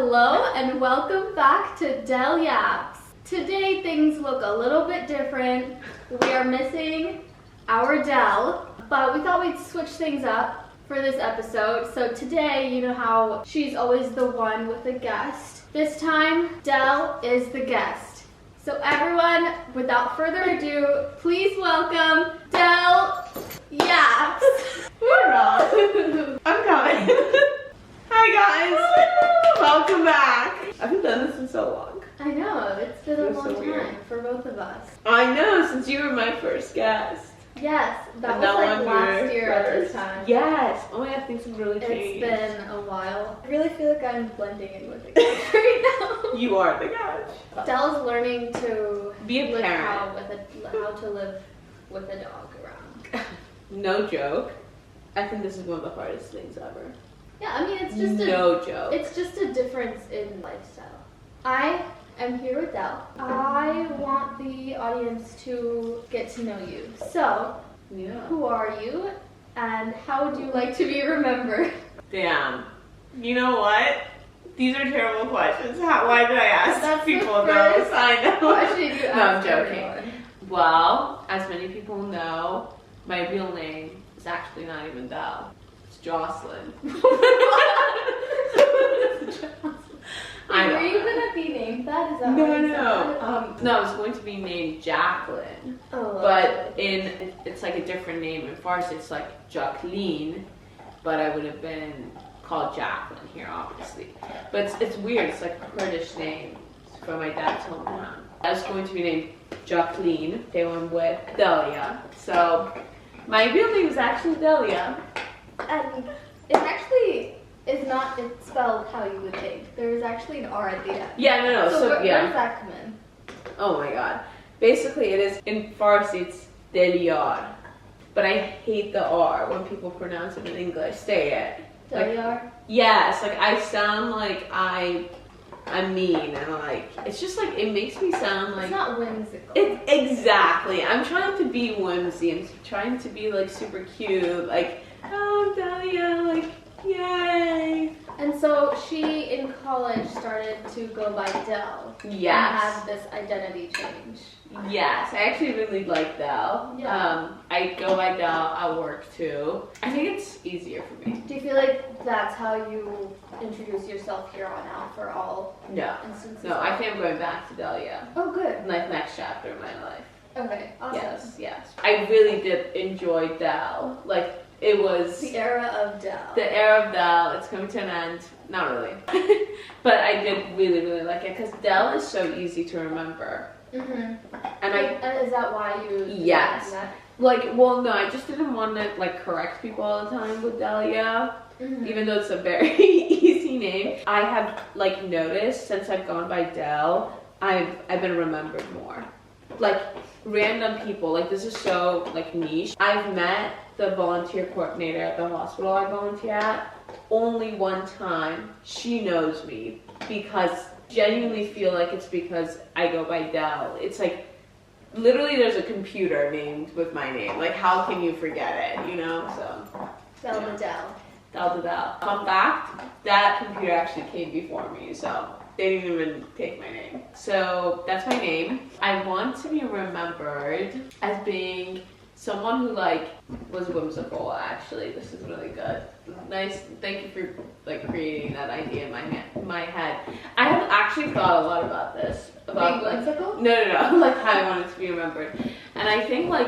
Hello and welcome back to Yaps. Today things look a little bit different. We are missing our Del, but we thought we'd switch things up for this episode. So today, you know how she's always the one with the guest. This time, Del is the guest. So everyone, without further ado, please welcome Del Yaps. I'm coming. Hi guys! Welcome back. I haven't done this in so long. I know, it's been a long so time weird. for both of us. I know, since you were my first guest. Yes, that And was now like I'm last your year at this first. time. Yes! Oh my god, things have really It's changed. been a while. I really feel like I'm blending in with the guys right now. You are the guy. Del's learning to Be a live parent. how to live with a dog around. No joke. I think this is one of the hardest things ever. Yeah, I mean it's just No joke. It's just a difference in lifestyle. I am here with Del. I want the audience to get to know you. So, Yeah. who are you and how would you like to be remembered? Damn. You know what? These are terrible questions. Why did I ask That's the people first those? I know. question you No, I'm ask joking. everyone. Well, as many people know, my real name is actually not even Del. It's Jocelyn. I Were know. you gonna be named that? Is that No, what you no. said? No, I was going to be named Jacqueline, Oh, but it's like a different name in Farsi. It's like Jacqueline, but I would have been called Jacqueline here, obviously. But it's weird. It's like a Kurdish name from my dad's hometown. I was going to be named Jacqueline. They went with Delya. So my real name is actually Delya. and it actually is not. It's spelled how you would think. There is actually an R at the end. Yeah, no. So where yeah. does that come in? Oh my god. Basically, it is in Farsi, it's Delya. But I hate the R when people pronounce it in English. Say it. Delyar. Yes, like I sound like I'm mean and like it's just like it makes me sound like It's not whimsical. exactly. I'm trying to be whimsy. I'm trying to be like super cute. Like oh Delya, like yay. And so she in college started to go by Del. Yes. And had this identity change. Yes, I actually really like Del. Yeah. I go by Del at work too. I think it's easier for me. Do you feel like that's how you introduce yourself here on out for all No. instances? No, I think I'm going back to Delya. Oh, good. Like next chapter of my life. Okay, awesome. Yes. I really did enjoy Del. Like it was The era of Del. the era of Del. It's coming to an end. Not really. But I did really, really like it because Del is so easy to remember. Mm-hmm. And is that why you? Yes. That? well, no, I just didn't want to like correct people all the time with Delya. Mm-hmm. Even though it's a very easy name. I have like noticed since I've gone by Del, I've been remembered more. Like random people, like this is so like niche. I've met the volunteer coordinator at the hospital I volunteer at. Only one time she knows me because genuinely feel like it's because I go by Del. It's like literally there's a computer named with my name. Like how can you forget it, you know? So Del the Del. Del the Del. Fun fact, that computer actually came before me, so they didn't even take my name. So that's my name. I want to be remembered as being someone who like was whimsical. Actually, this is really good. Nice. Thank you for like creating that idea in my head. I have actually thought a lot about this. About Being whimsical? No. Like how I wanted to be remembered, and I think like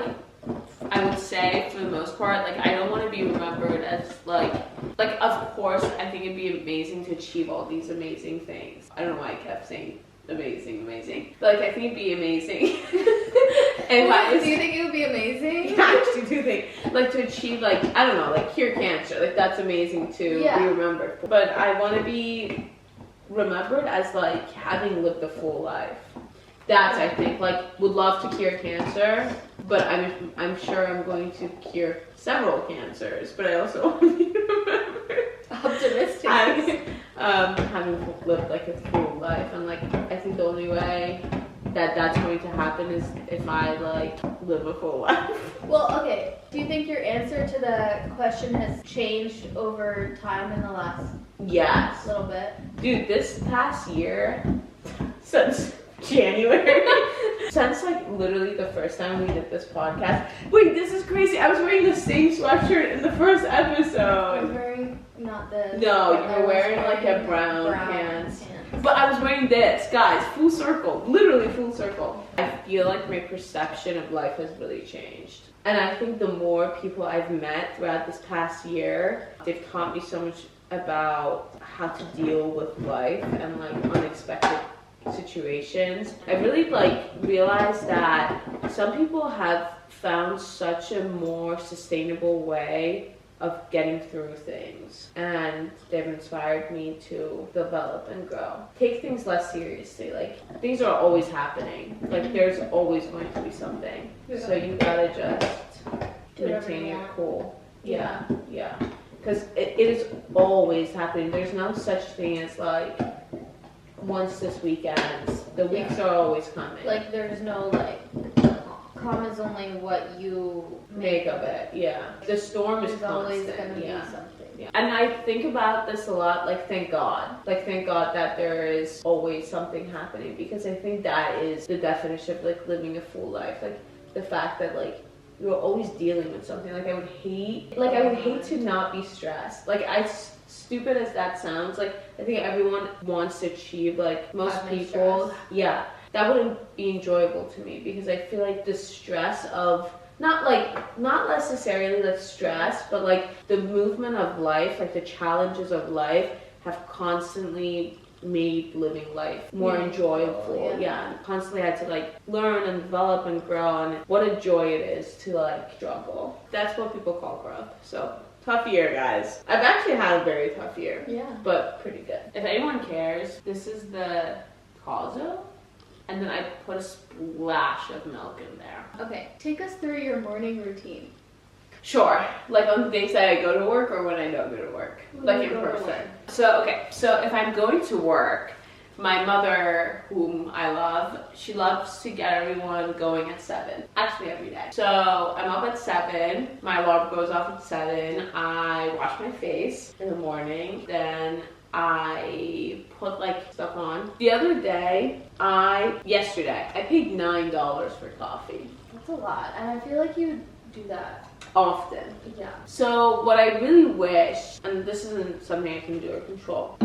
I would say for the most part, like I don't want to be remembered as like of course I think it'd be amazing to achieve all these amazing things. I don't know why I kept saying amazing, but like I think it'd be amazing. Do you think it would be amazing? I actually do think like to achieve like I don't know like cure cancer, like that's amazing to be remembered for. But I want to be remembered as like having lived a full life. That's I think like would love to cure cancer, but I'm sure I'm going to cure several cancers. But I also want to be remembered Optimistic. having lived like a full life, and like I think the only way that that's going to happen is if I like live a full life. Well, okay. Do you think your answer to the question has changed over time in the last Yes. little bit? Dude, this past year, since January, since like literally the first time we did this podcast. Wait, this is crazy. I was wearing the same sweatshirt in the first I was episode. wearing not this. No, you I were was wearing like a brown pants. pants. But I was wearing this, guys, full circle, literally full circle. I feel like my perception of life has really changed. And I think the more people I've met throughout this past year, they've taught me so much about how to deal with life and like unexpected situations. I really like realized that some people have found such a more sustainable way of getting through things, and they've inspired me to develop and grow. Take things less seriously. Like, things are always happening. Like, there's always going to be something. Yeah. So you gotta just Do whatever maintain you your want. cool. Yeah. Because it is always happening. There's no such thing as like, once this week ends, the weeks are always coming. Like, there's no like, calm is only what you make of it. Yeah. The storm is There's always constant. gonna Yeah. be something. Yeah. And I think about this a lot, like thank God. Like thank God that there is always something happening, because I think that is the definition of like living a full life. Like the fact that like you're always dealing with something. Like I would hate to not be stressed. Like stupid as that sounds, like I think everyone wants to achieve, like most people, yeah, that wouldn't be enjoyable to me, because I feel like the stress of not necessarily like stress, but like the movement of life, like the challenges of life have constantly made living life more enjoyable. Yeah. And constantly had to like learn and develop and grow, and what a joy it is to like struggle. That's what people call growth. So tough year, guys. I've actually had a very tough year. Yeah. But pretty good. If anyone cares, this is the Cazzo, and then I put a splash of milk in there. Okay, take us through your morning routine. Sure. Like on the days that I go to work or when I don't go to work. Like in person. So if I'm going to work, my mother, whom I love, she loves to get everyone going at 7. Actually, every day. So I'm up at 7. My alarm goes off at 7. I wash my face in the morning. Then I put like stuff on. The other day, yesterday, I paid $9 for coffee. That's a lot, and I feel like you do that often. Yeah. So what I really wish, and this isn't something I can do or control,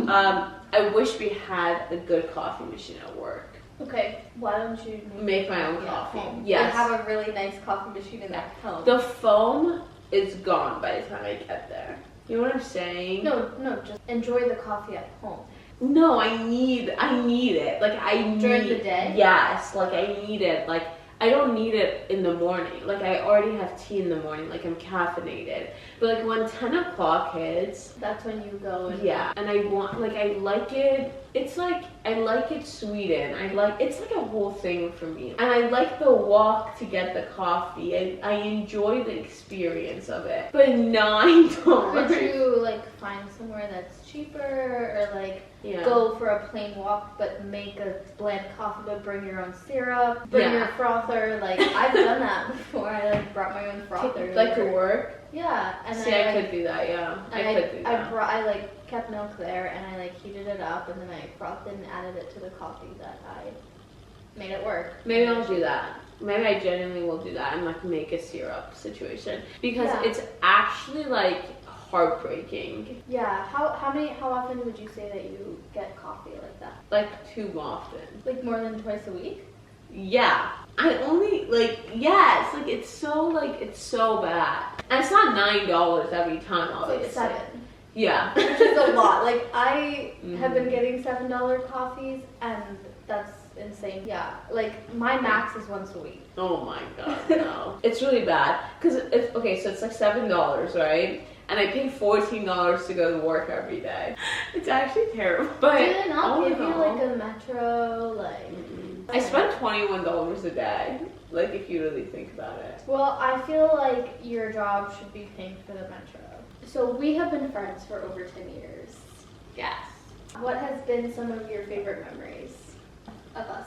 I wish we had a good coffee machine at work. Okay, why don't you make my own coffee? Home. Yes. I have a really nice coffee machine in that home. The foam is gone by the time I get there. You know what I'm saying? No, just enjoy the coffee at home. No, I need it. Like During the day? Yes, like I need it. Like I don't need it in the morning. Like I already have tea in the morning. Like I'm caffeinated. But like when 10 o'clock hits, that's when you go and and I like it. It's like I like it sweetened. It's like a whole thing for me. And I like the walk to get the coffee. I enjoy the experience of it. But $9. Could you like find somewhere that's cheaper, or like go for a plain walk but make a bland coffee but bring your own syrup, bring your frother? Like I've done that before. I like brought my own frother. Like to work? Yeah, and I could do that. Yeah, I could do that. I like kept milk there, and I like heated it up, and then I frothed it and added it to the coffee that I made it work. Maybe I'll do that. Maybe I genuinely will do that and like make a syrup situation, because it's actually like heartbreaking. Yeah. How often would you say that you get coffee like that? Like too often. Like more than twice a week? Yeah. I only it's so bad. And it's not $9 every time, obviously. It's like 7. Yeah. Which is a lot. Like I have been getting $7 coffees, and that's insane. Yeah. Like my max is once a week. Oh my god, no. It's really bad. Cause so it's like $7, right? And I pay $14 to go to work every day. It's actually terrible. But do they not give you like a metro, like? I spend $21 a day. Like if you really think about it. Well, I feel like your job should be paying for the metro. So we have been friends for over 10 years. Yes. What has been some of your favorite memories of us?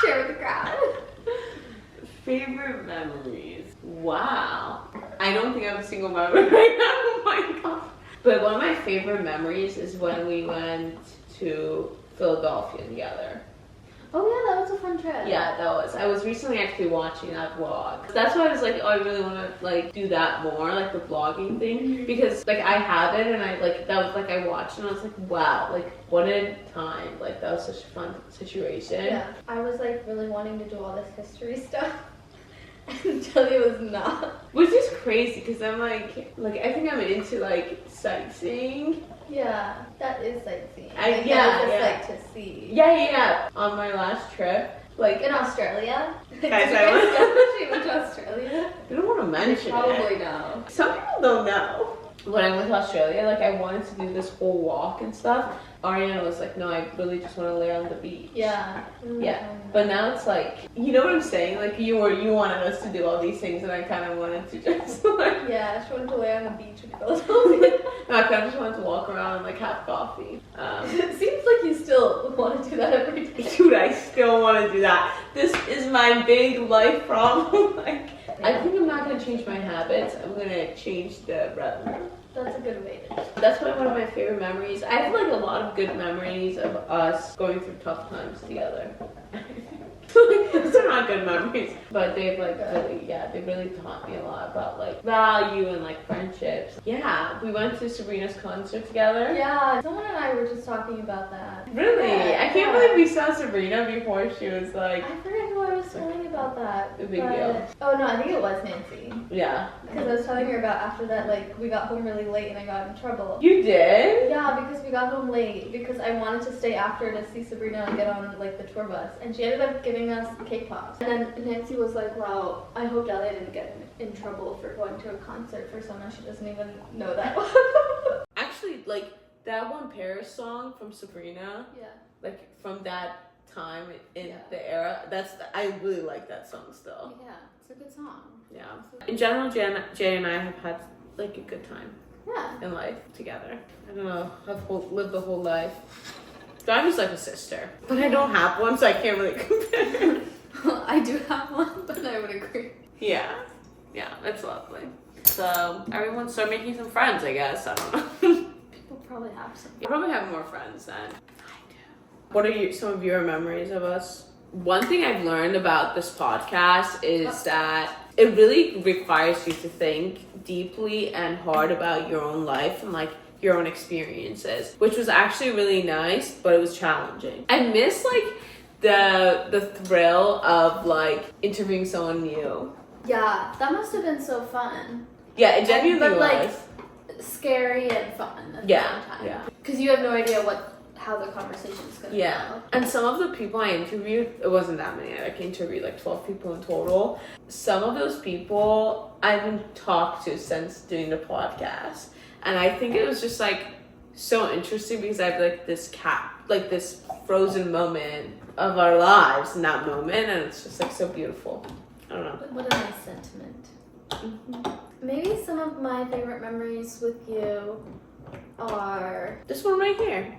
Share with the crowd. Favorite memories. Wow. I don't think I have a single memory right now. Oh my god. But one of my favorite memories is when we went to Philadelphia together. Oh yeah, that was a fun trip. Yeah, that was. I was recently actually watching that vlog. That's why I was like, oh, I really want to like do that more, like the vlogging thing, because like I have it, and I like that was like I watched and I was like, wow, like what a time. Like that was such a fun situation. Yeah, I was like really wanting to do all this history stuff. And Delya was not. Which is crazy because I'm like I think I'm into like sightseeing. Yeah, that is sightseeing. I- Like, yeah, that is yeah. just like to see. Yeah. On my last trip, like In Australia? Did Guys, you I guys went- know that she went to Australia? I don't want to mention it. Probably know. Some people don't know. When I went to Australia, like I wanted to do this whole walk and stuff. Ariana was like, no, I really just want to lay on the beach. Yeah. Yeah. But now it's like, you know what I'm saying? Like you wanted us to do all these things, and I kind of wanted to just like. Yeah, she wanted to lay on the beach in Philadelphia. No, I kind of just wanted to walk around and like have coffee. It seems like you still want to do that every day. Dude, I still want to do that. This is my big life problem. Like, I think I'm not gonna change my habits. I'm gonna change the revenue. That's a good way to. That's one of my favorite memories. I have like a lot of good memories of us going through tough times together. Those are not good memories, but they've like they really taught me a lot about like value and like friendships. Yeah, we went to Sabrina's concert together. Yeah, someone and I were just talking about that. Really? Yeah, I can't yeah. believe we saw Sabrina before she was like, I forget who I was telling about that. A big deal. Oh no, I think it was Nancy. yeah. Because I was telling her about after that, like, we got home really late and I got in trouble. You did? Yeah, because we got home late because I wanted to stay after to see Sabrina and get on, like, the tour bus. And she ended up giving us cake pops. And then Nancy was like, wow, I hope Delya didn't get in trouble for going to a concert for someone she doesn't even know that well. Actually, like, that one Paris song from Sabrina, Yeah. like, from that time in Yeah. the era, I really like that song still. Yeah, it's a good song. Yeah. In general, Jay and I have had, like, a good time Yeah. in life together. I don't know, I've lived the whole life. Jaanavi's like a sister, but I don't have one, so I can't really compare. I do have one, but I would agree. Yeah, it's lovely. So everyone start making some friends, I guess. I don't know. People probably have some. You probably have more friends than I do. What are some of your memories of us? One thing I've learned about this podcast is that it really requires you to think deeply and hard about your own life and like your own experiences, which was actually really nice, but it was challenging. I miss like the thrill of like interviewing someone new. Yeah, that must have been so fun. Yeah, it genuinely But, like, was. Scary and fun at the Yeah, same time. yeah. Because you have no idea how the conversation's gonna go. And some of the people I interviewed, it wasn't that many. I interviewed like 12 people in total. Some of those people I haven't talked to since doing the podcast. And I think it was just like so interesting because I have like this frozen moment of our lives in that moment, and it's just like so beautiful. I don't know. What a nice sentiment. Mm-hmm. Maybe some of my favorite memories with you are... This one right here.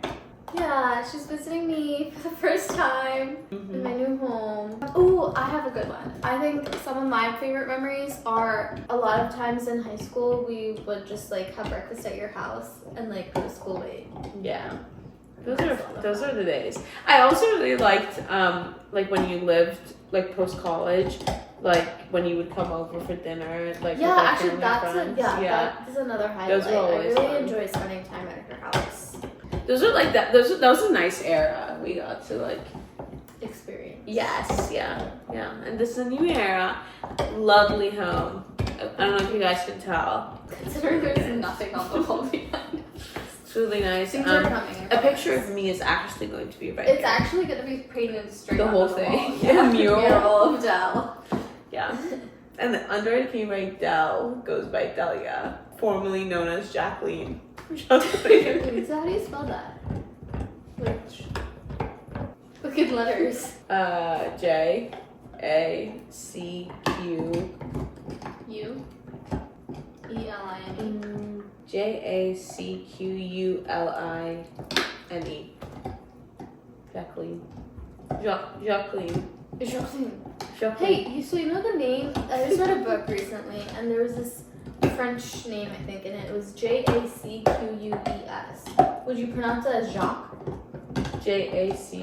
Yeah, she's visiting me for the first time in Mm-hmm. my new home. Ooh, I have a good one. I think some of my favorite memories are a lot of times in high school we would just like have breakfast at your house and like go to school late. Yeah. Those are the days. I also really liked like when you lived like post college, like when you would come over for dinner, like Yeah, with, like, actually family friends. that is another highlight. Those were always I really fun. enjoy spending time at your house. Those are like that was a nice era. We got to like Experience. yes, yeah. And this is a new era. Lovely home. I don't know if you guys can tell. Considering there's nothing on the wall behind. It's really nice. Things are coming. A picture of me is actually going to be right It's here. actually going to be painted straight The on whole the thing. wall. Yeah, mural. Mural of Del. Yeah. And then under it came right Del goes by Delya, formerly known as Jacqueline. Wait, so how do you spell that? Which? Look at letters. J-A-C-Q. U. E-L-I-N-E. Jacqueline. Jacqueline. Jacqueline. Hey, so you know the name? I just read a book recently, and there was this French name, I think, and it was Jacqueus. Would you pronounce it as Jacques? Jacques.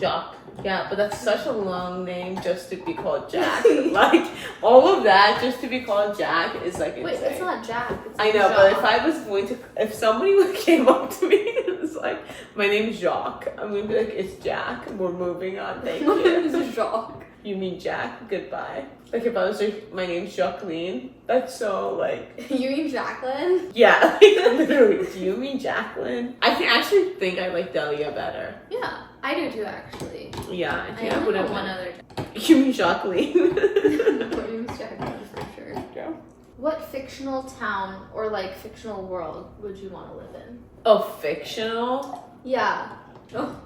Jacques. Yeah, but that's such a long name just to be called Jack. Like, all of that just to be called Jack is like insane. Wait, it's not Jack. It's I know, Jacques. but if I was going to, if somebody came up to me and was like, my name's Jacques, I'm going to be like, it's Jack, we're moving on, thank My name you. is Jacques. You mean Jack, goodbye. Like if I was like, my name's Jacqueline, that's so like... You mean Jacqueline? Yeah, like literally, do you mean Jacqueline? I can actually think I like Delya better. Yeah, I do too, actually. Yeah, I think I only would know have one been. other. You mean Jacqueline? My name is Jacqueline for sure. Yeah. What fictional town or like fictional world would you want to live in? Oh, fictional? Yeah. Oh,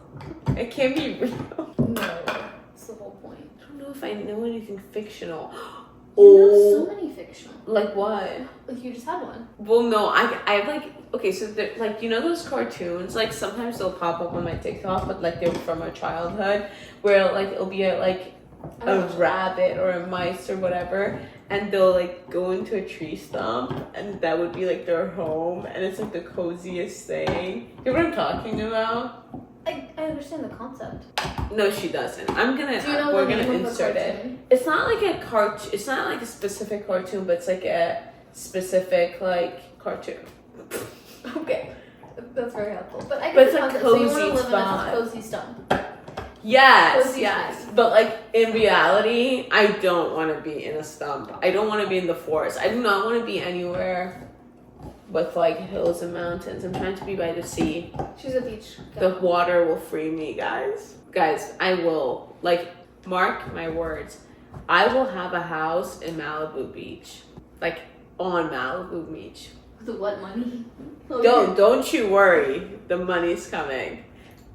It can't be real. no. That's the whole point. I don't know if I know anything fictional. You know so many fictional. Like what? Like you just had one. Well, no, I like, okay, so like, you know those cartoons, like sometimes they'll pop up on my TikTok, but like they're from our childhood, where like it'll be a rabbit or a mice or whatever, and they'll like go into a tree stump, and that would be like their home, and it's like the coziest thing. You know what I'm talking about? I understand the concept. No, she doesn't. I'm gonna. Do you know we're the gonna name of the insert it. cartoon? It's not like a cartoon. It's not like a specific cartoon, but it's like a specific like cartoon. Okay. That's very helpful. But I But get it's the like concept. So you want to cozy live in a spot. cozy stump. Yes, Cozy yes. spot. But like in reality, I don't want to be in a stump. I don't want to be in the forest. I do not want to be anywhere with like hills and mountains. I'm trying to be by the sea. She's a beach The gal. water will free me, guys. Guys, I will, like, mark my words. I will have a house in Malibu Beach. Like, on Malibu Beach. With what money? Don't you worry. The money's coming.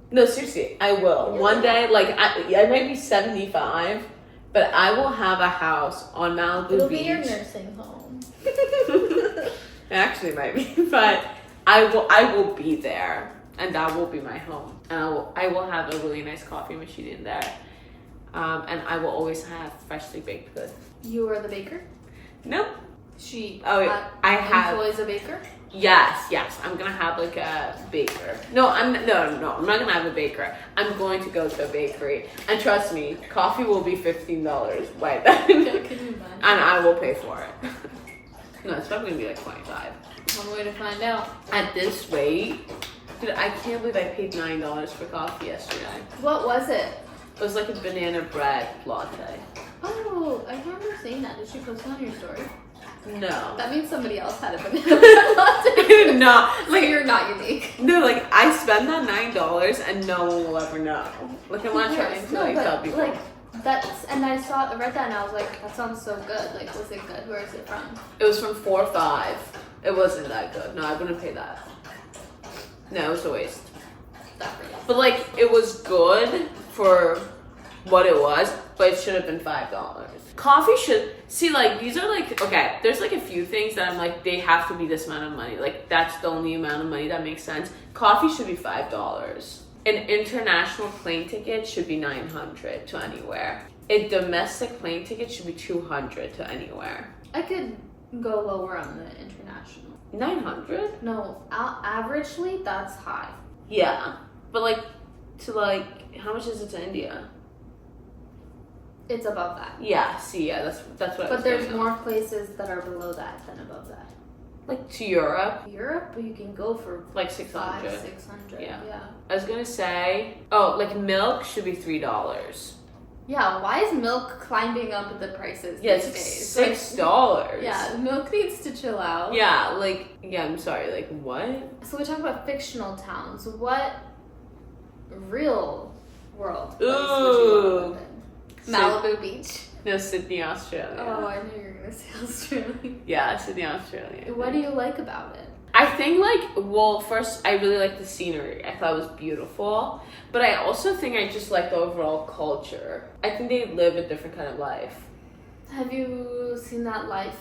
No, seriously, I will. Yeah. One day, like, I might be 75, but I will have a house on Malibu It'll Beach. be your nursing home. It actually might be, but I will be there, and that will be my home. And I will have a really nice coffee machine in there, and I will always have freshly baked goods. You are the baker? Nope. She I have. employs a baker? Yes. I'm gonna have like a baker. No. I'm not gonna have a baker. I'm going to go to a bakery, and trust me, coffee will be $15 by then, Can you imagine? and I will pay for it. No, it's probably gonna be like 25. One way to find out. At this rate, dude, I can't believe I paid $9 for coffee yesterday. What was it? It was like a banana bread latte. Oh, I remember seeing that. Did she post it on your story? No. That means somebody else had a banana bread latte. No, So like you're not unique. no, like I spend that $9 and no one will ever know. Like I'm not trying to like tell people. Like that's and I read that and I was like, that sounds so good. Like, was it good? Where is it from? It was from 4 or 5. It wasn't that good. No, I wouldn't pay that. No, it was a waste. But like it was good for what it was, but it should have been $5. Coffee should see like these are like okay, there's like a few things that I'm like they have to be this amount of money. Like that's the only amount of money that makes sense. Coffee should be $5. An international plane ticket should be $900 to anywhere. A domestic plane ticket should be $200 to anywhere. I could go lower on the international. 900? No, averagely that's high. Yeah, but like to like how much is it to India? It's above that. Yeah, see, yeah, that's what I was But there's going more off. places that are below that than above that. Like to Europe, Europe, you can go for like 500, 600. 600. Yeah. Yeah. I was gonna say, oh, like milk should be $3. Yeah, why is milk climbing up with the prices Yeah, these it's days? $6. Yeah, milk needs to chill out. Yeah, like yeah, I'm sorry, like what? So we talk about fictional towns. What real world place would you Ooh. live in? Malibu Beach. No, Sydney, Australia. Oh, I knew you were gonna say Australia. Yeah, Sydney, Australia. What do you like about it? I think like well, first I really like the scenery. I thought it was beautiful, but I also think I just like the overall culture. I think they live a different kind of life Have you seen that life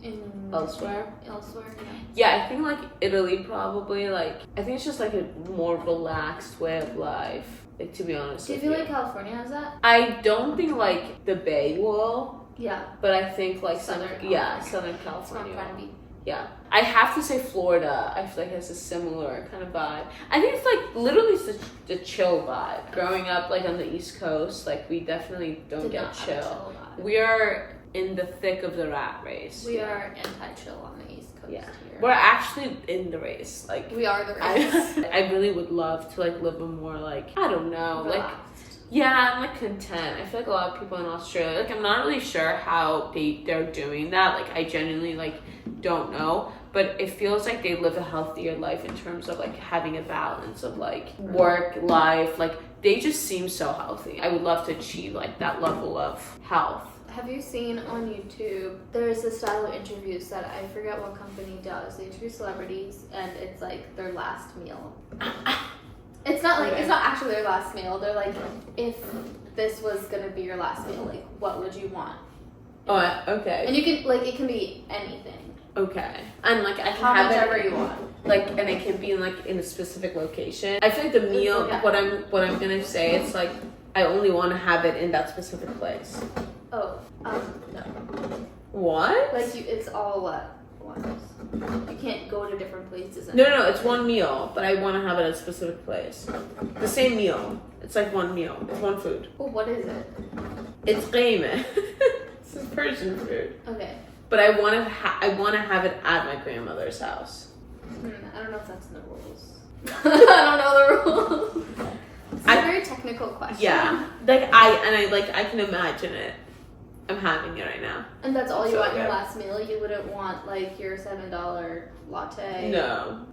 in elsewhere. Elsewhere, Yeah, I think like Italy probably like I think it's just like a more relaxed way of life. Like, to be honest. Do you feel like California has that? I don't think like the Bay will, Yeah. but I think like Southern Southern That's what California. I'm trying to be. Yeah. I have to say Florida, I feel like has a similar kind of vibe. I think it's like literally such the chill vibe. Growing up like on the East Coast, like we definitely don't Did get not have a chill. chill vibe. We are in the thick of the rat race. We are anti-chill on the East Coast Yeah. here. We're actually in the race. Like We are the race. I really would love to like live a more like, I don't know, like Relaxed. yeah, I'm like content. I feel like a lot of people in Australia, like I'm not really sure how they're doing that. Like I genuinely like don't know, but it feels like they live a healthier life in terms of like having a balance of like work, life. Like they just seem so healthy. I would love to achieve like that level of health. Have you seen on YouTube, there's a style of interviews that I forget what company does. They interview celebrities and it's like their last meal. It's not like, Okay. it's not actually their last meal. They're like, if this was gonna be your last meal, like what would you want? Oh, okay. And you can, like, it can be anything. Okay. And like I can How have much it ever you want. like, and it can be in like in a specific location. I feel like the meal, Okay. what I'm gonna say, it's like I only want to have it in that specific place. Oh, no. What? Like it's all at once. You can't go to different places. No, it's one meal, but I want to have it at a specific place. The same meal. It's like one meal. It's one food. Well, what is it? It's qeimeh. It's a Persian food. Okay. But I want to have it at my grandmother's house. I don't know if that's in the rules. I don't know the rules. It's a very technical question. Yeah. Like I can imagine it. I'm having it right now. And that's all you So want in your good. last meal? You wouldn't want like your $7 latte? No.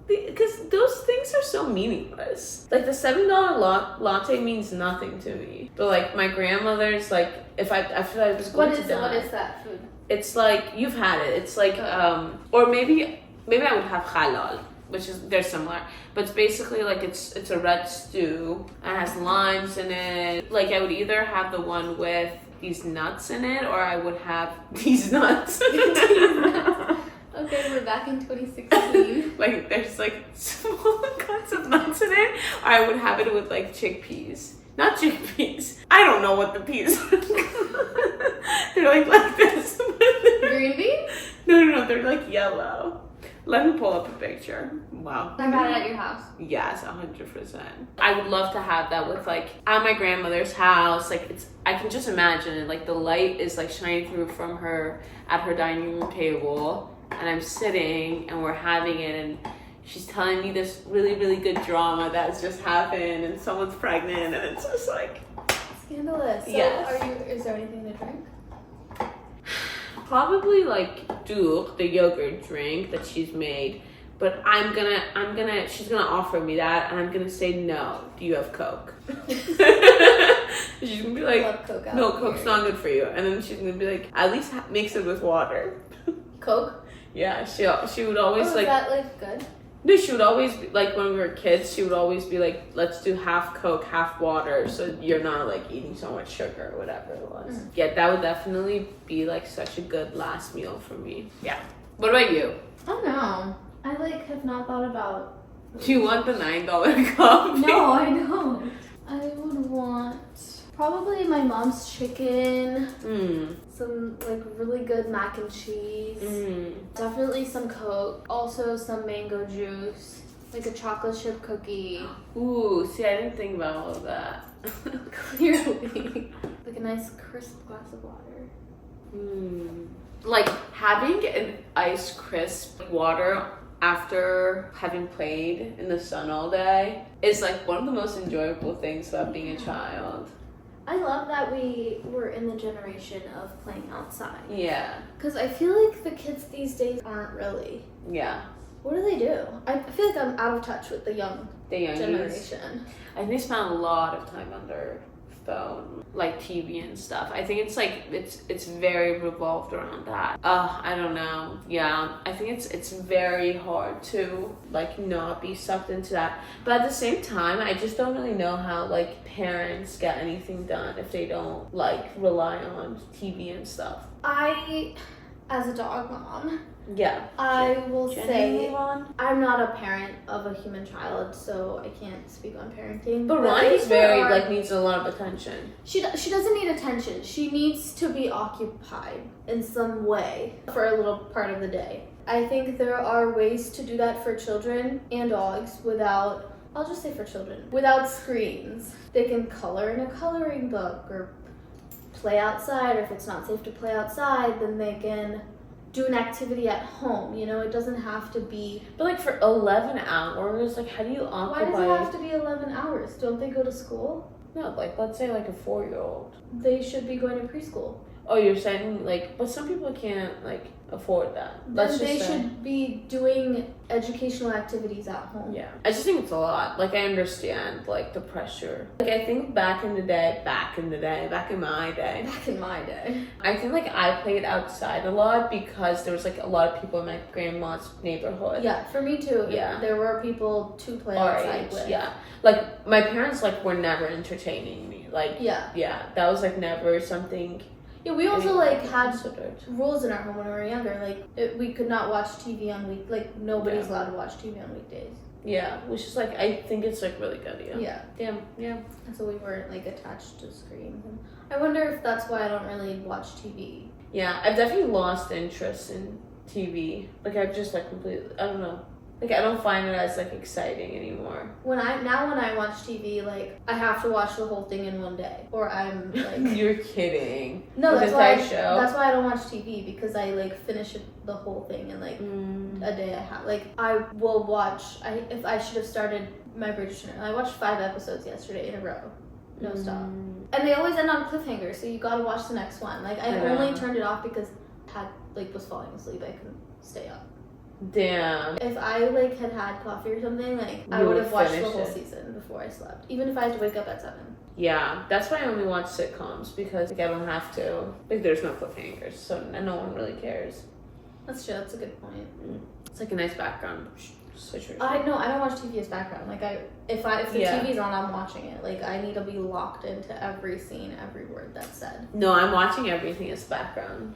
Because those things are so meaningless. Like the $7 latte means nothing to me. But like my grandmother's, like if I feel like I was going to die. What is that food? It's like, you've had it. It's like, or maybe I would have halal, which is, they're similar. But it's basically like, it's a red stew and it has limes in it. Like I would either have the one with these nuts in it, or I would have these nuts. Okay, we're back in 2016. Like there's like small cuts of nuts in it, or I would have it with like chickpeas. Not chickpeas. I don't know what the peas are. They're like this. Green beans? No, they're like yellow. Let me pull up a picture. Wow. I got it at your house. Yes, 100%. I would love to have that with like at my grandmother's house. Like I can just imagine it. Like the light is like shining through from her at her dining room table, and I'm sitting and we're having it, and she's telling me this really, really good drama that's just happened, and someone's pregnant, and it's just like Scandalous. So Yes. is there anything to drink? probably like the yogurt drink that she's made. But she's gonna offer me that, and I'm gonna say no. Do you have Coke? She's gonna be like, Love Coke out no, here. Coke's not good for you. And then she's gonna be like, at least mix it with water. Coke? Yeah, she would always Oh, like. is that like good? No, she would always be, like when we were kids. She would always be like, let's do half Coke, half water, so you're not like eating so much sugar or whatever it was. Yeah, that would definitely be like such a good last meal for me. Yeah. What about you? I don't know. I like have not thought about. Do you want the $9 coffee? No, I don't. I would want probably my mom's chicken, some like really good mac and cheese, definitely some Coke, also some mango juice, like a chocolate chip cookie. Ooh, see, I didn't think about all of that. Clearly, like a nice crisp glass of water. Like having an ice crisp water after having played in the sun all day is like one of the most enjoyable things about being a child. I love that we were in the generation of playing outside. Yeah. Because I feel like the kids these days aren't really. Yeah. What do? I feel like I'm out of touch with the young The youngies. generation. I think they spend a lot of time on their phone, like TV and stuff. I think it's like it's very revolved around that. I don't know. Yeah, I think it's very hard to like not be sucked into that. But at the same time, I just don't really know how like parents get anything done if they don't like rely on TV and stuff. I, as a dog mom, Yeah. I will Genuinely, say Ron? I'm not a parent of a human child, so I can't speak on parenting. But I Ronnie's think there very, are- like, needs a lot of attention. She doesn't need attention. She needs to be occupied in some way for a little part of the day. I think there are ways to do that for children and dogs without, I'll just say for children, without screens. They can color in a coloring book or play outside, or if it's not safe to play outside, then they can do an activity at home. You know, it doesn't have to be. But, like, for 11 hours, like, how do you Why occupy... does it have to be 11 hours? Don't they go to school? No, like, let's say, like, a 4-year-old. They should be going to preschool. Oh, you're saying, like, but some people can't, like, afford that. Then they should be doing educational activities at home. Yeah. I just think it's a lot. Like, I understand, like, the pressure. Like, I think back in my day, Back in my day. I think, like, I played outside a lot because there was, like, a lot of people in my grandma's neighborhood. Yeah, for me too. Yeah. There were people to play Our outside age, with. yeah. Like, my parents, like, were never entertaining me. Like, Yeah. that was, like, never something... Yeah, we also like had considered. rules in our home when we were younger. Like we could not watch TV on nobody's allowed to watch TV on weekdays. Yeah, which is like I think it's like really good. Yeah. Yeah. And so we weren't like attached to screens. And I wonder if that's why I don't really watch TV. Yeah, I've definitely lost interest in TV. Like I've just like completely I don't know. Like I don't find it as like exciting anymore. When I watch TV, like I have to watch the whole thing in one day, or I'm like. You're kidding. No, that's why. show. That's why I don't watch TV, because I like finish the whole thing in like a day. I have like I will watch. If I should have started my Bridgerton, I watched 5 episodes yesterday in a row, no stop, and they always end on cliffhanger. So you gotta watch the next one. Like I only turned it off because I was falling asleep. I couldn't stay up. Damn. If I like had coffee or something, like I would have watched the whole season before I slept, even if I had to wake up at 7. Yeah, that's why I only watch sitcoms, because like I don't have to. Like there's no cliffhangers, so no one really cares. That's true. That's a good point. It's like a nice background situation. I don't watch TV as background. Like if the TV's on, I'm watching it. Like I need to be locked into every scene, every word that's said. No, I'm watching everything as background.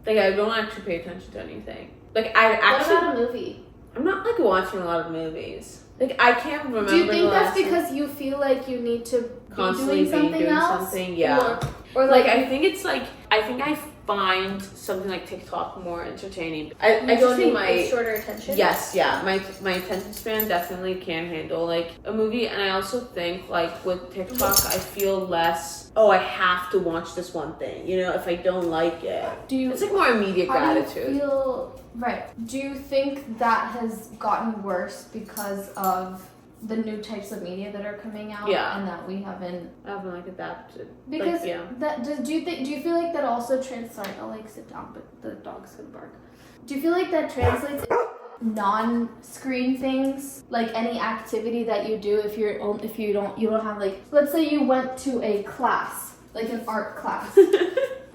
Like I don't actually pay attention to anything. Like I actually. What about a movie? I'm not like watching a lot of movies. Like I can't remember. Do you think that's because you feel like you need to constantly be doing something else? Yeah. Or like I think it's like I think I find something like TikTok more entertaining. I just think my shorter attention. Yes, yeah. My attention span definitely can handle like a movie, and I also think like with TikTok I feel less. Oh, I have to watch this one thing. You know, if I don't like it, it's like more immediate gratitude. Do you think that has gotten worse because of the new types of media that are coming out? Yeah. And that we haven't like adapted. Because like, do you feel like that also sorry, I'll like sit down, but the dog's gonna bark. Do you feel like that translates non-screen things, like any activity that you do if you don't have like, let's say you went to a class, like an art class.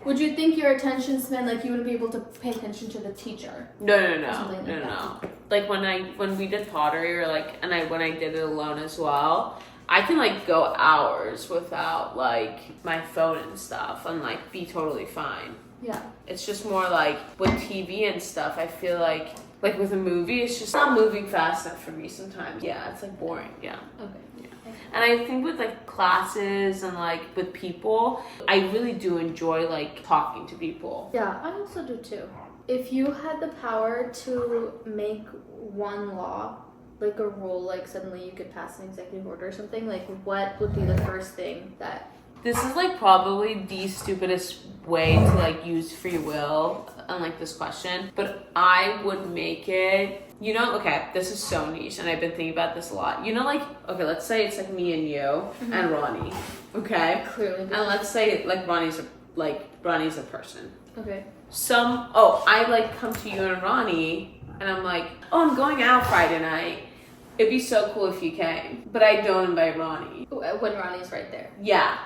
Would you think your attention span, like you wouldn't be able to pay attention to the teacher? No. Like when we did pottery, or like, when I did it alone as well, I can like go hours without like my phone and stuff and like be totally fine. Yeah. It's just more like with TV and stuff, I feel like with a movie, it's just not moving fast enough for me sometimes. Yeah, it's like boring. Yeah. Okay. And I think with like classes and like with people, I really do enjoy like talking to people. Yeah, I also do too. If you had the power to make one law, like a rule, like suddenly you could pass an executive order or something, like what would be the first thing that... This is like probably the stupidest way to like use free will on like this question, but I would make it, okay, this is so niche and I've been thinking about this a lot. Like, okay, let's say it's like me and you and Ronnie, okay? Clearly. And let's say like Ronnie's a person. Okay. I like come to you and Ronnie and I'm like, oh, I'm going out Friday night. It'd be so cool if you came, but I don't invite Ronnie. When Ronnie's right there. Yeah.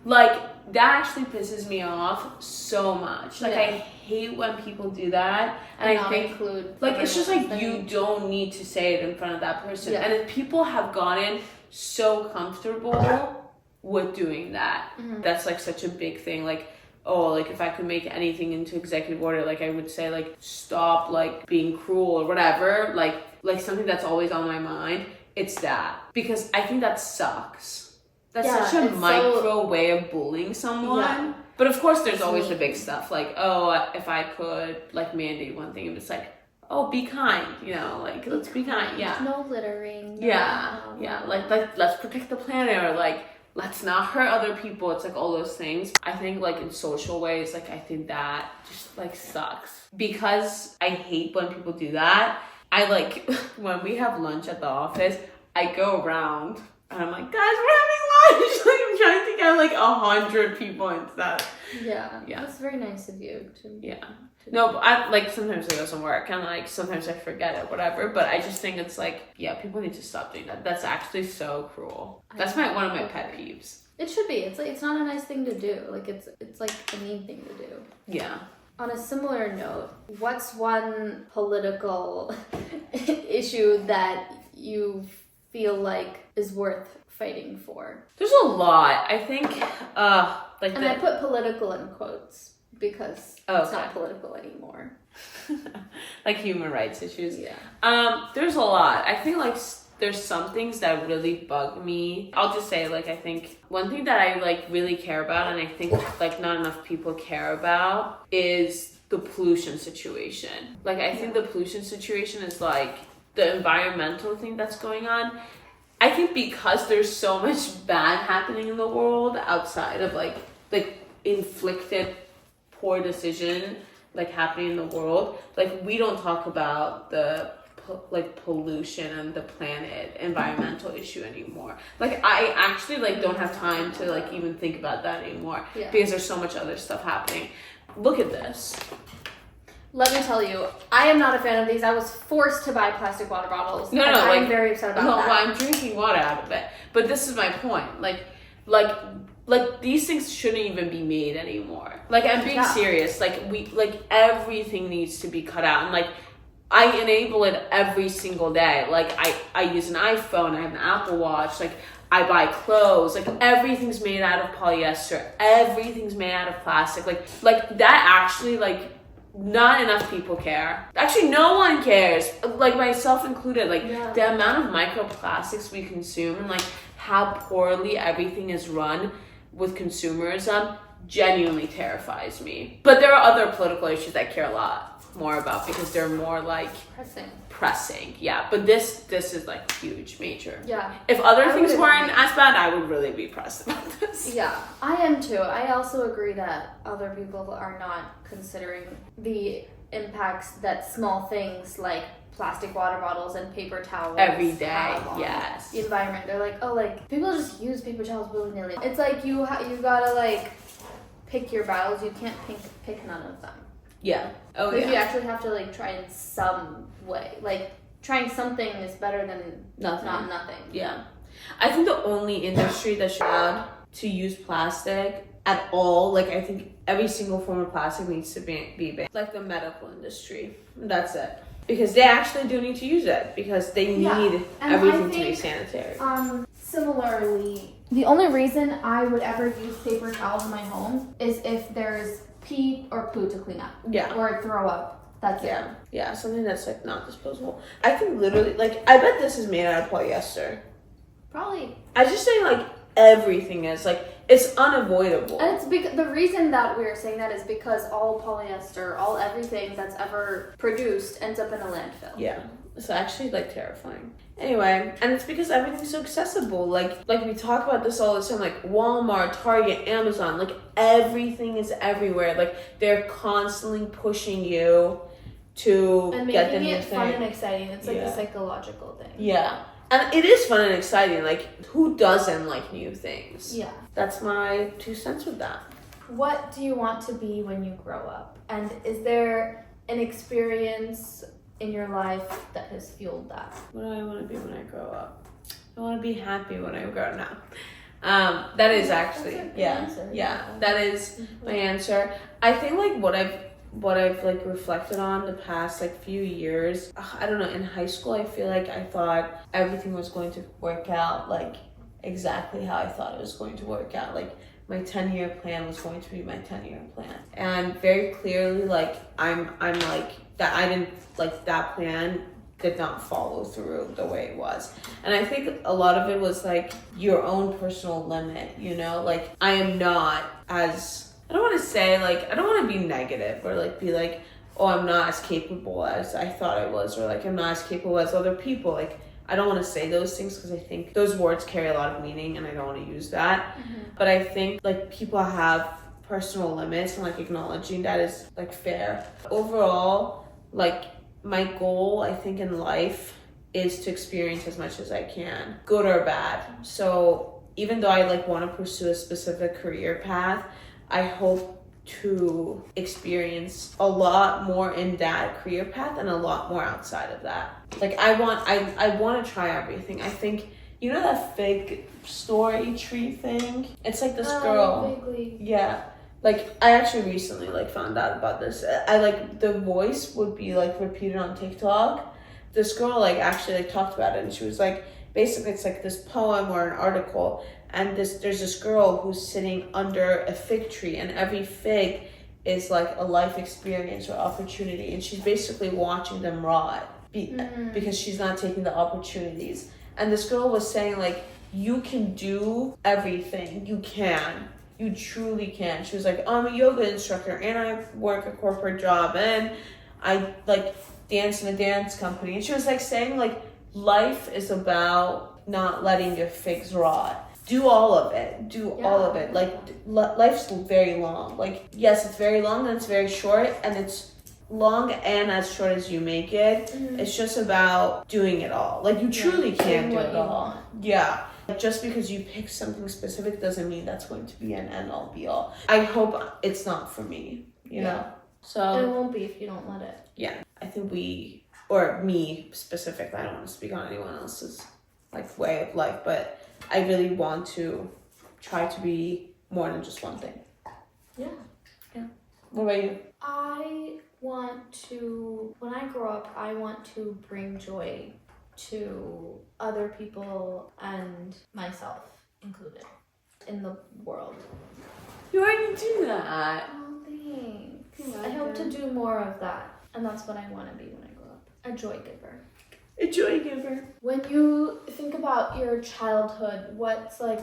Like, that actually pisses me off so much. Like, I hate when people do that. And I think, it's just like, you don't need to say it in front of that person. Yeah. And if people have gotten so comfortable with doing that, that's like such a big thing. Like, oh, like if I could make anything into executive order, like I would say like stop like being cruel or whatever, like something that's always on my mind, it's that. Because I think that sucks. That's such a micro way of bullying someone. Yeah. But of course there's always the big stuff like, oh, if I could like mandate one thing, and it's like, oh, be kind, you know, like let's be kind. Yeah. No littering. No, yeah. Like let's protect the planet, or like let's not hurt other people. It's like all those things. I think like in social ways, like I think that just like sucks. Because I hate when people do that. I like when we have lunch at the office, I go around and I'm like, guys, we're having lunch. Like I'm trying to get like 100 people into that. Yeah. That's very nice of you to. Yeah. No, but I like sometimes it doesn't work, and like sometimes I forget it, whatever. But I just think it's like, yeah, people need to stop doing that. That's actually so cruel. That's one of my pet peeves. It should be. It's like it's not a nice thing to do. Like it's like a mean thing to do. Yeah. On a similar note, what's one political issue that you feel like is worth fighting for? There's a lot. I think like I put political in quotes because it's not political anymore. Like human rights issues. Yeah. There's a lot. I think like there's some things that really bug me. I'll just say like I think one thing that I like really care about, and I think like not enough people care about, is the pollution situation. Like I think the pollution situation is like the environmental thing that's going on. I think because there's so much bad happening in the world outside of like inflicted poor decision like happening in the world, like we don't talk about the like pollution and the planet environmental issue anymore. Like I actually like don't have time to like even think about that anymore because there's so much other stuff happening. Look at this. Let me tell you, I am not a fan of these. I was forced to buy plastic water bottles. No, I'm very upset about that. Well, I'm drinking water out of it. But this is my point. Like these things shouldn't even be made anymore. Like I'm being serious. Like everything needs to be cut out. And like I enable it every single day. Like I use an iPhone, I have an Apple Watch, like I buy clothes, like everything's made out of polyester, everything's made out of plastic. Like that actually like not enough people care. Actually, no one cares. Like myself included. Like the amount of microplastics we consume and like how poorly everything is run with consumerism genuinely terrifies me. But there are other political issues I care a lot more about because they're more like pressing. Yeah, but this is like huge, major. Yeah. If other things weren't as bad, I would really be pressed about this. Yeah, I am too. I also agree that other people are not considering the impacts that small things like plastic water bottles and paper towels every day have on the environment. They're like, oh, like people just use paper towels willy-nilly. It's like you gotta like pick your battles. You can't pick none of them. Yeah. Oh, like, you actually have to like try in some way. Like trying something is better than not nothing. Yeah. I think the only industry that should add to use plastic at all, like I think every single form of plastic needs to be banned. Like the medical industry. That's it. Because they actually do need to use it because they need everything to be sanitary. Similarly, the only reason I would ever use paper towels in my home is if there's pee or poo to clean up. Yeah. Or throw up. That's it. Yeah, something that's like not disposable. I think literally, like, I bet this is made out of polyester. Probably. I just say like everything is like it's unavoidable. And it's because the reason that we're saying that is because all polyester, all everything that's ever produced ends up in a landfill. Yeah. It's actually like terrifying. Anyway, and it's because everything's so accessible. Like we talk about this all the time, like Walmart, Target, Amazon, like everything is everywhere. Like they're constantly pushing you to get the new thing. And making it fun and exciting. It's like a psychological thing. Yeah. And it is fun and exciting. Like, who doesn't like new things? Yeah. That's my 2 cents with that. What do you want to be when you grow up? And is there an experience in your life that has fueled that? What do I want to be when I grow up? I want to be happy when I grow up. That is actually, that is my answer. I think like what I've like reflected on the past like few years, I don't know, in high school I feel like I thought everything was going to work out like exactly how I thought it was going to work out. Like my 10-year plan was going to be my 10-year plan. And very clearly, like, I'm like, that I didn't, like, that plan did not follow through the way it was. And I think a lot of it was, like, your own personal limit, you know? Like, I am not as, I don't want to say, like, I don't want to be negative or, like, be like, oh, I'm not as capable as I thought I was, or, like, I'm not as capable as other people. Like, I don't want to say those things because I think those words carry a lot of meaning and I don't want to use that. But I think, like, people have personal limits, and, like, acknowledging that is, like, fair. Overall, like, my goal, I think, in life is to experience as much as I can, good or bad. So even though I, like, want to pursue a specific career path, I hope to experience a lot more in that career path and a lot more outside of that. Like, I want to try everything. I think, you know that fig story tree thing? It's like this girl. Vaguely. Yeah. Like, I actually recently, like, found out about this. I, like, the voice would be, like, repeated on TikTok. This girl, like, actually, like, talked about it, and she was like, basically, it's like this poem or an article, and there's this girl who's sitting under a fig tree, and every fig is, like, a life experience or opportunity, and she's basically watching them rot because she's not taking the opportunities. And this girl was saying, like, you can do everything. You can. You truly can. She was like, I'm a yoga instructor and I work a corporate job and I, like, dance in a dance company. And she was, like, saying, like, life is about not letting your figs rot. Do all of it. All of it. Like, life's very long. Like, yes, it's very long and it's very short, and it's long and as short as you make it. It's just about doing it all. Like, you truly can do it all. Yeah. Just because you pick something specific doesn't mean that's going to be an end-all be-all. I hope it's not for me, you know? So it won't be if you don't let it. Yeah. I think or me specifically, I don't want to speak on anyone else's, like, way of life, but I really want to try to be more than just one thing. Yeah. What about you? When I grow up, I want to bring joy to other people and myself included in the world. You already do that. Oh, thanks. I hope to do more of that, and that's what I want to be when I grow up. A joy giver. A joy giver. When you think about your childhood, what's, like,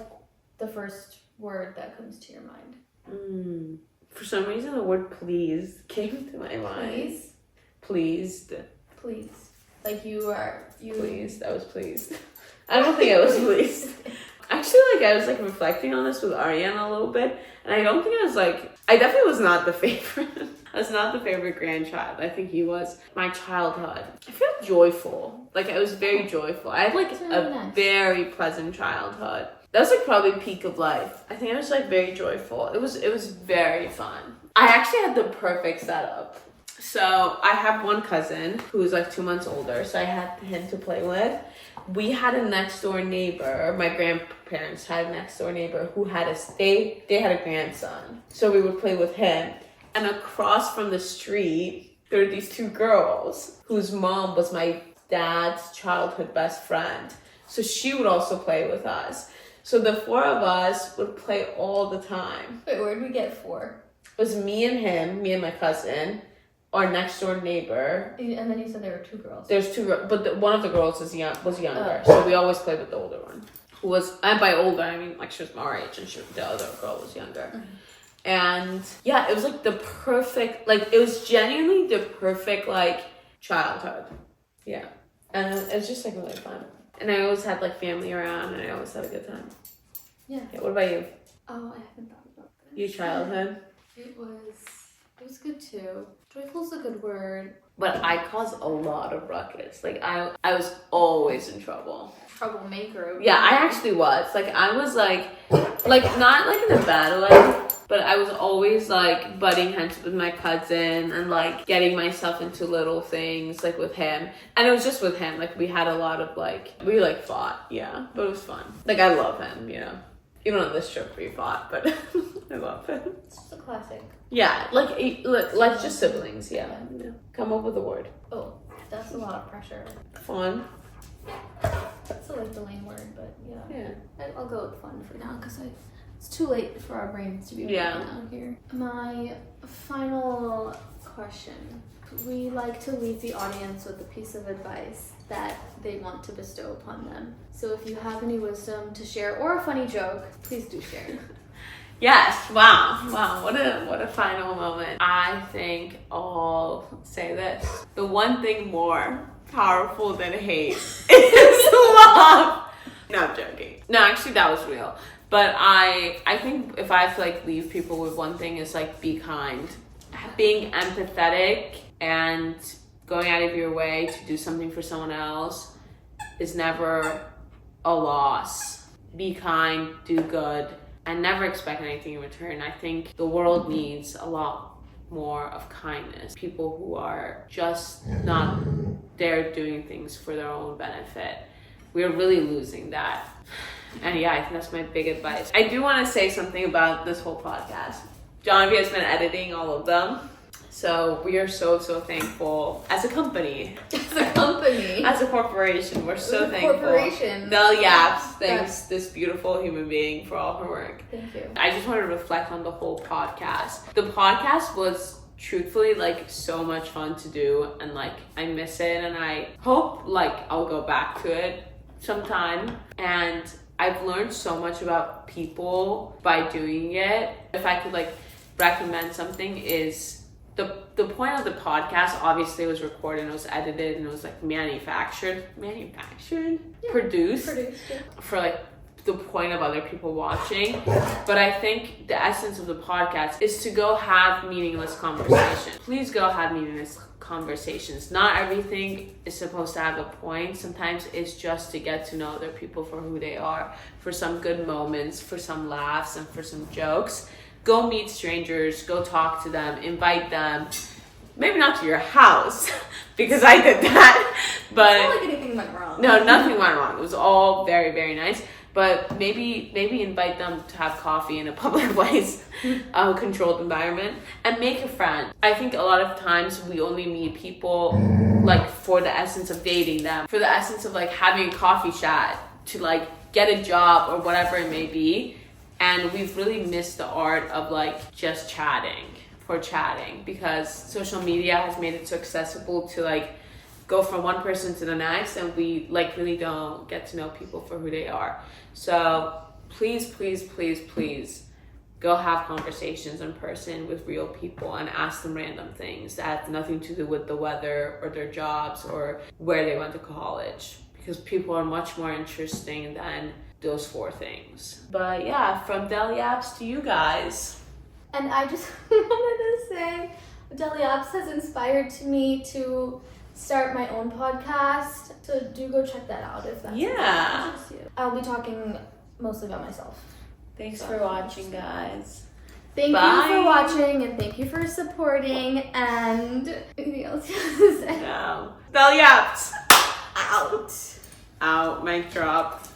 the first word that comes to your mind? For some reason, the word please came to my mind. Please? Pleased. Please. Like, you. Pleased. I was pleased. I don't think I was pleased. Actually, like, I was, like, reflecting on this with Ariane a little bit, and I don't think I was, like, I definitely was not the favorite. I was not the favorite grandchild. I think he was. My childhood, I feel joyful. Like, I was very joyful. I had, like, a very pleasant childhood. That was, like, probably peak of life. I think I was, like, very joyful. It was very fun. I actually had the perfect setup. So I have one cousin who's, like, 2 months older, so I had him to play with. We had a next door neighbor. My grandparents had a next door neighbor who had they had a grandson. So we would play with him. And across from the street, there were these two girls whose mom was my dad's childhood best friend. So she would also play with us. So the four of us would play all the time. Wait, where did we get four? It was me and him, me and my cousin, our next door neighbor. And then you said there were two girls. There's two girls, but one of the girls was younger. So we always played with the older one. Who was, and by older, I mean, like, she was our age and the other girl was younger. And yeah, it was, like, the perfect, like, it was genuinely the perfect, like, childhood. Yeah. And it was just, like, really fun. And I always had, like, family around, and I always had a good time. Yeah. What about you? Oh, I haven't thought about this. Your childhood? It was good too. Joyful's a good word. But I caused a lot of ruckus. Like, I was always in trouble. Troublemaker. Yeah, I actually was. Like, I was, like, not, like, in a bad way, but I was always, like, butting heads with my cousin and, like, getting myself into little things, like, with him. And it was just with him. Like, we had a lot of, like, we, like, fought. Yeah, but it was fun. Like, I love him, you know. Even on this trip we fought, but I love him. It's just a classic. Yeah, like just siblings, yeah. Come up with a word. Oh, that's a lot of pressure. Fun. That's a, like, the lame word, but yeah. Yeah. I'll go with fun for now, because It's too late for our brains to be working out here. My final question. We like to leave the audience with a piece of advice that they want to bestow upon them. So if you have any wisdom to share or a funny joke, please do share. Yes, wow, what a final moment. I think I'll say this. The one thing more powerful than hate is love. No, I'm joking. No, actually that was real. But I think if I have to like leave people with one thing is like be kind. Being empathetic and going out of your way to do something for someone else is never a loss. Be kind, do good, and never expect anything in return. I think the world needs a lot more of kindness. People who are just not there doing things for their own benefit. We're really losing that. And yeah, I think that's my big advice. I do want to say something about this whole podcast. Jaanavi has been editing all of them. So we are so thankful as a company. As a company. As a corporation, we're so thankful. Corporation. Delya Yaps thanks this beautiful human being for all her work. Thank you. I just want to reflect on the whole podcast. The podcast was truthfully like so much fun to do, and like I miss it, and I hope like I'll go back to it sometime. And I've learned so much about people by doing it. If I could like recommend something, is the point of the podcast obviously was recorded and it was edited and it was like produced for like the point of other people watching. But I think the essence of the podcast is to go have meaningless conversations. Please go have meaningless conversations. Not everything is supposed to have a point. Sometimes it's just to get to know other people for who they are, for some good moments, for some laughs, and for some jokes. Go meet strangers, go talk to them, invite them. Maybe not to your house, because I did that. But it's not like anything went wrong. No, nothing went wrong. It was all very, very nice. But maybe invite them to have coffee in a public place, a controlled environment, and make a friend. I think a lot of times we only meet people like for the essence of dating them, for the essence of like having a coffee chat, to like get a job or whatever it may be. And we've really missed the art of like just chatting for chatting, because social media has made it so accessible to like go from one person to the next, and we like really don't get to know people for who they are. So please go have conversations in person with real people and ask them random things that have nothing to do with the weather or their jobs or where they went to college, because people are much more interesting than those 4 things. But yeah, from Delya Yaps to you guys. And I just wanted to say, Delya Yaps has inspired me to start my own podcast. So do go check that out if that's interests you. I'll be talking mostly about myself. Thanks for watching, guys. Thank you for watching, and thank you for supporting. And anything else you have to say? No. Delya Yaps. Out. Out. Mic drop.